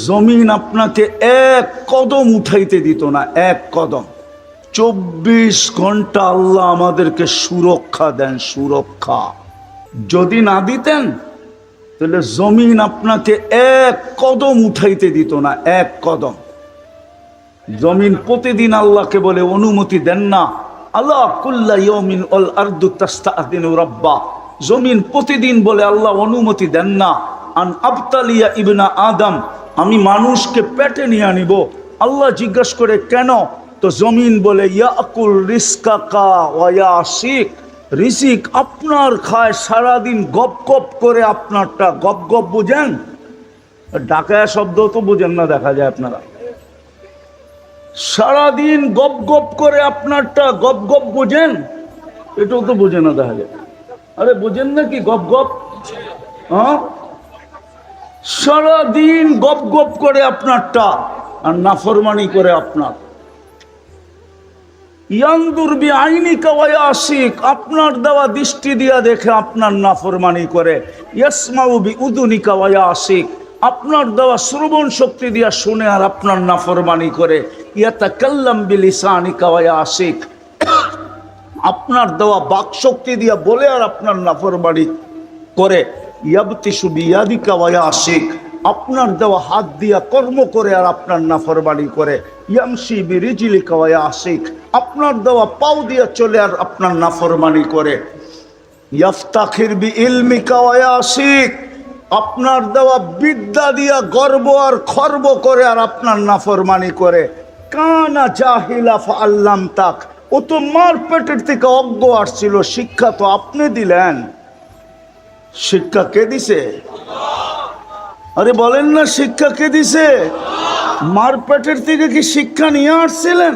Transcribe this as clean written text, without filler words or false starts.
জমিন আপনাকে এক কদম উঠাইতে দিত না, এক কদম। 24 ঘন্টা আল্লাহ আমাদেরকে সুরক্ষা দেন, সুরক্ষা। যদি না দিতেন তাহলে জমিন আপনাকে এক কদম উঠাইতে দিত না, এক কদম। জমিন প্রতিদিন আল্লাহকে বলে অনুমতি দেন না, আল্লাহ কুল্লা ইয়াউমিন আল আরদু তাস্তাআযিনু রাব্বা। জমিন প্রতিদিন বলে আল্লাহ অনুমতি দেন না, আন আবতালিয়া ইবনা আদম, আমি মানুষকে পেটে নিয়ে আনিব। আল্লাহ জিজ্ঞাসা করে কেন? তো জমিন বলে ইয়াকুল রিজকাকা ওয়া ইয়াসিক, রিজিক আপনার খায়, সারাদিন গপ গপ করে আপনারটা। গপ গপ বুঝেন? ঢাকায় শব্দ তো বুঝেন না, দেখা যায় আপনারা। সারাদিন গপ গপ করে আপনারটা, গপ গপ বুঝেন? এটাও তো বুঝে না, দেখা যায়। আরে বুঝেন নাকি গপ গপ? হ্যাঁ, সারাদিন গপ গপ করে আপনারটা আর নাফরমানি করে আপনার। ইয়ানদুর বিআইনিকা ওয়া ইয়াসিক, আপনার দেওয়া দৃষ্টি দিয়া দেখে আপনার নাফরমানি করে। ইয়াসমাউ বিউযুনিকা ওয়া ইয়াসিক, আপনার দেওয়া শ্রবণ শক্তি দিয়া শুনে আর আপনার নাফরমানি করে। ইয়াতাকাল্লাম বিলিসানিকা ওয়া ইয়াসিক, আপনার দেওয়া বাক শক্তি দিয়া বলে আর আপনার নাফরমানি করে। ইয়াবতিশু বিয়াদিকা ওয়া ইয়াসিক, আপনার দেওয়া হাত দিয়া কর্ম করে আর আপনার নাফরমানি করে। ইয়ামশি বিরিজলিকা ওয়া ইয়াসিক, আপনার দেওয়া পাও দিয়া চলে আর আপনার নাফরমানি করে। ইয়াফতাখির বিইলমিকা ওয়া ইয়াসিক, আপনার দেওয়া বিদ্যা দিয়া গর্ব আর খর্ব করে আর আপনার নাফরমানি করে। কানা জাহিলা ফাআল্লাম তাক, ও তো মার পেটের থেকে অজ্ঞ আসছিল, শিক্ষা তো আপনি দিলেন। শিক্ষা কে দিছে? আরে বলেন না, শিক্ষা কে দিছে? মার পেটের থেকে কি শিক্ষা নিয়ে আসছিলেন?